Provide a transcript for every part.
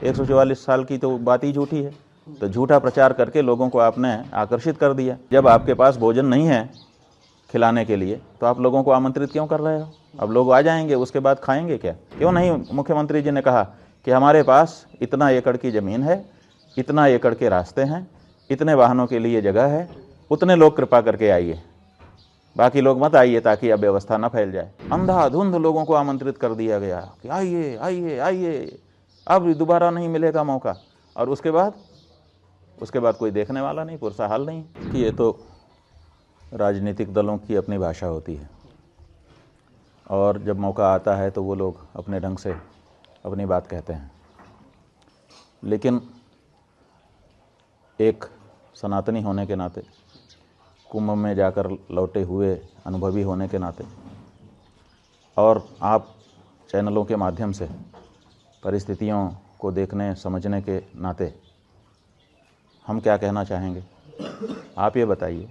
144 साल की तो बात ही झूठी है। तो झूठा प्रचार करके लोगों को आपने आकर्षित कर दिया। जब आपके पास भोजन नहीं है खिलाने के लिए तो आप लोगों को आमंत्रित क्यों कर रहे हो? अब लोग आ जाएंगे, उसके बाद खाएंगे क्या? क्यों नहीं मुख्यमंत्री जी ने कहा कि हमारे पास इतना एकड़ की ज़मीन है, इतना एकड़ के रास्ते हैं, इतने वाहनों के लिए जगह है, उतने लोग कृपा करके आइए, बाकी लोग मत आइए ताकि अब व्यवस्था न फैल जाए। अंधाधुंध लोगों को आमंत्रित कर दिया गया कि आइए आइए आइए, अब दोबारा नहीं मिलेगा मौका। और उसके बाद कोई देखने वाला नहीं, पुरसा हाल नहीं। कि ये तो राजनीतिक दलों की अपनी भाषा होती है और जब मौका आता है तो वो लोग अपने ढंग से अपनी बात कहते हैं। लेकिन एक सनातनी होने के नाते, कुंभ में जाकर लौटे हुए अनुभवी होने के नाते और आप चैनलों के माध्यम से परिस्थितियों को देखने समझने के नाते हम क्या कहना चाहेंगे? आप ये बताइए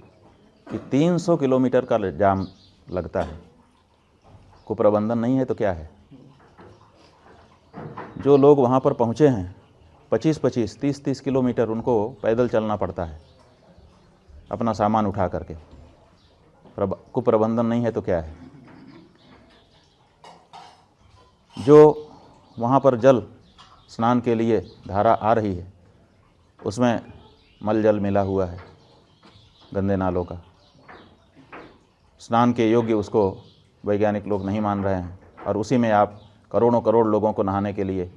कि 300 किलोमीटर का जाम लगता है, कुप्रबंधन नहीं है तो क्या है? जो लोग वहाँ पर पहुँचे हैं 25-25, 30-30 किलोमीटर उनको पैदल चलना पड़ता है अपना सामान उठा करके। कुप्रबंधन नहीं है तो क्या है? जो वहाँ पर जल स्नान के लिए धारा आ रही है उसमें मल जल मिला हुआ है, गंदे नालों का, स्नान के योग्य उसको वैज्ञानिक लोग नहीं मान रहे हैं और उसी में आप करोड़ों करोड़ लोगों को नहाने के लिए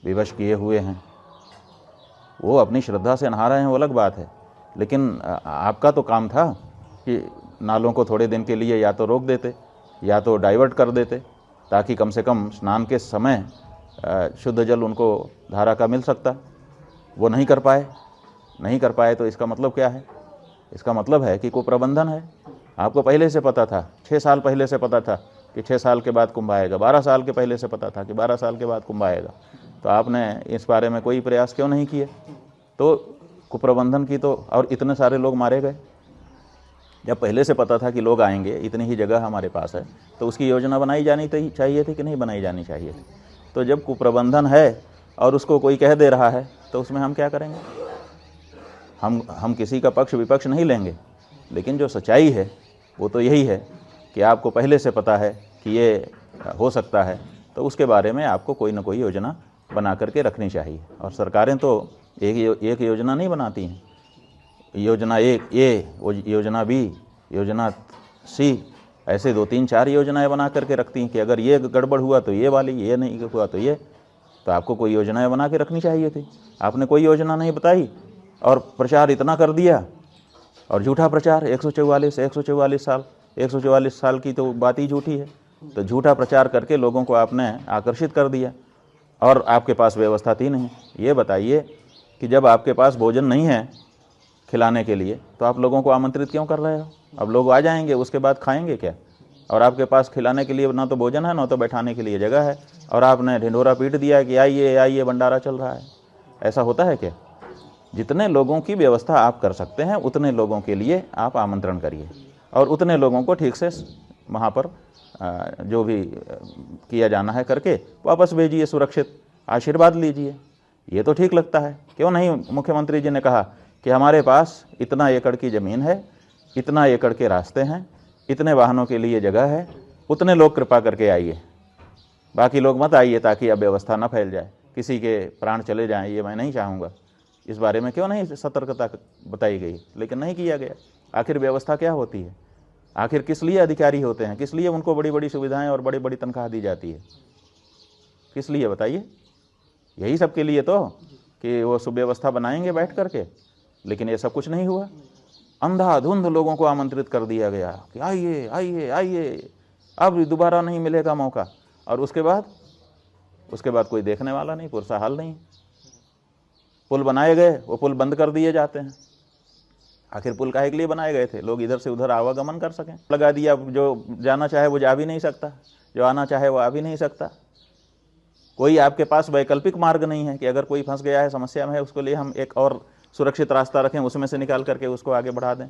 विवश किए हुए हैं। वो अपनी श्रद्धा से नहा रहे हैं, वो अलग बात है, लेकिन आपका तो काम था कि नालों को थोड़े दिन के लिए या तो रोक देते या तो डाइवर्ट कर देते ताकि कम से कम स्नान के समय शुद्ध जल उनको धारा का मिल सकता। वो नहीं कर पाए तो इसका मतलब क्या है? इसका मतलब है कि कुप्रबंधन है। आपको पहले से पता था, 6 साल पहले से पता था कि 6 साल के बाद कुंभ आएगा, 12 साल के पहले से पता था कि 12 साल के बाद कुंभ आएगा, तो आपने इस बारे में कोई प्रयास क्यों नहीं किए? तो कुप्रबंधन की तो, और इतने सारे लोग मारे गए। जब पहले से पता था कि लोग आएंगे, इतनी ही जगह हमारे पास है, तो उसकी योजना बनाई जानी चाहिए थी कि नहीं बनाई जानी चाहिए थी? तो जब कुप्रबंधन है और उसको कोई कह दे रहा है तो उसमें हम क्या करेंगे? हम किसी का पक्ष विपक्ष नहीं लेंगे, लेकिन जो सच्चाई है वो तो यही है कि आपको पहले से पता है कि ये हो सकता है, तो उसके बारे में आपको कोई ना कोई योजना बना करके रखनी चाहिए। और सरकारें तो एक योजना नहीं बनाती हैं, योजना ए, योजना बी, योजना सी, ऐसे 2-3-4 योजनाएं बना करके रखती हैं कि अगर ये गड़बड़ हुआ तो ये वाली, ये नहीं हुआ तो ये। तो आपको कोई योजनाएं बना के रखनी चाहिए थी। आपने कोई योजना नहीं बताई और प्रचार इतना कर दिया, और झूठा प्रचार। 144 साल की तो बात ही झूठी है। तो झूठा प्रचार करके लोगों को आपने आकर्षित कर दिया और आपके पास व्यवस्था थी नहीं। ये बताइए कि जब आपके पास भोजन नहीं है खिलाने के लिए तो आप लोगों को आमंत्रित क्यों कर रहे हो? अब लोग आ जाएंगे, उसके बाद खाएंगे क्या? और आपके पास खिलाने के लिए ना तो भोजन है, ना तो बैठाने के लिए जगह है, और आपने ढिंढोरा पीट दिया कि आइए आइए भंडारा चल रहा है। ऐसा होता है क्या? जितने लोगों की व्यवस्था आप कर सकते हैं उतने लोगों के लिए आप आमंत्रण करिए और उतने लोगों को ठीक से वहाँ पर जो भी किया जाना है करके वापस भेजिए, सुरक्षित आशीर्वाद लीजिए। ये तो ठीक लगता है। क्यों नहीं मुख्यमंत्री जी ने कहा कि हमारे पास इतना एकड़ की ज़मीन है, इतना एकड़ के रास्ते हैं, इतने वाहनों के लिए जगह है, उतने लोग कृपा करके आइए, बाकी लोग मत आइए ताकि अब व्यवस्था न फैल जाए, किसी के प्राण चले जाएं, ये मैं नहीं चाहूँगा। इस बारे में क्यों नहीं सतर्कता बताई गई? लेकिन नहीं किया गया। आखिर व्यवस्था क्या होती है? आखिर किस लिए अधिकारी होते हैं? किस लिए उनको बड़ी बड़ी सुविधाएं और बड़ी बड़ी तनख्वाह दी जाती है? किस लिए बताइए? यही सब के लिए तो कि वो सुव्यवस्था बनाएंगे बैठ करके। लेकिन ये सब कुछ नहीं हुआ। अंधाधुंध लोगों को आमंत्रित कर दिया गया कि आइए आइए आइए, अब दोबारा नहीं मिलेगा मौका। और उसके बाद कोई देखने वाला नहीं, पुरसा हाल नहीं। पुल बनाए गए, वो पुल बंद कर दिए जाते हैं। आखिर पुल काहे के लिए बनाए गए थे? लोग इधर से उधर आवागमन कर सकें। लगा दिया, जो जाना चाहे वो जा भी नहीं सकता, जो आना चाहे वो आ भी नहीं सकता। कोई आपके पास वैकल्पिक मार्ग नहीं है कि अगर कोई फंस गया है, समस्या में है, उसके लिए हम एक और सुरक्षित रास्ता रखें, उसमें से निकाल करके उसको आगे बढ़ा दें।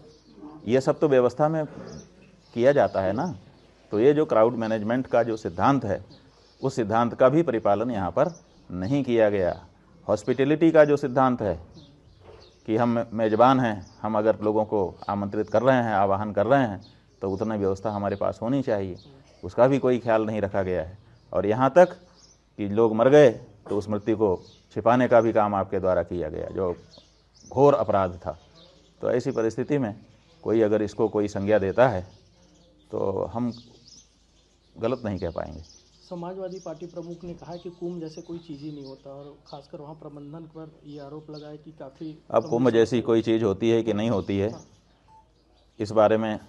ये सब तो व्यवस्था में किया जाता है ना। तो ये जो क्राउड मैनेजमेंट का जो सिद्धांत है, उस सिद्धांत का भी परिपालन यहाँ पर नहीं किया गया। हॉस्पिटैलिटी का जो सिद्धांत है कि हम मेज़बान हैं, हम अगर लोगों को आमंत्रित कर रहे हैं, आवाहन कर रहे हैं, तो उतनी व्यवस्था हमारे पास होनी चाहिए, उसका भी कोई ख्याल नहीं रखा गया है। और यहाँ तक कि लोग मर गए तो उस मृत्यु को छिपाने का भी काम आपके द्वारा किया गया, जो घोर अपराध था। तो ऐसी परिस्थिति में कोई अगर इसको कोई संज्ञा देता है तो हम गलत नहीं कह पाएंगे। समाजवादी पार्टी प्रमुख ने कहा है कि कुंभ जैसे कोई चीज़ ही नहीं होता, और खासकर वहाँ प्रबंधन पर ये आरोप लगाया कि काफ़ी अब कुंभ जैसी कोई चीज़ होती है कि नहीं होती है, इस बारे में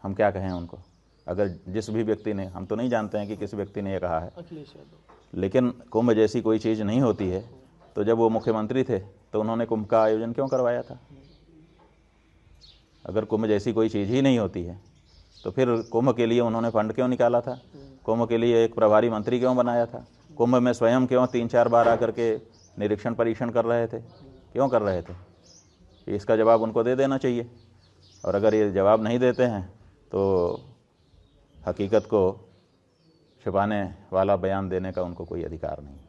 हम क्या कहें उनको। अगर जिस भी व्यक्ति ने, हम तो नहीं जानते हैं कि किस व्यक्ति ने ये कहा है, अखिलेश यादव, लेकिन कुंभ जैसी कोई चीज़ नहीं होती है तो जब वो मुख्यमंत्री थे तो उन्होंने कुंभ का आयोजन क्यों करवाया था? अगर कुंभ जैसी कोई चीज़ ही नहीं होती है तो फिर कुंभ के लिए उन्होंने फंड क्यों निकाला था? कुंभ के लिए एक प्रभारी मंत्री क्यों बनाया था? कुंभ में स्वयं क्यों 3-4 बार आकर के निरीक्षण परीक्षण कर रहे थे? क्यों कर रहे थे? इसका जवाब उनको दे देना चाहिए। और अगर ये जवाब नहीं देते हैं तो हकीकत को छिपाने वाला बयान देने का उनको कोई अधिकार नहीं।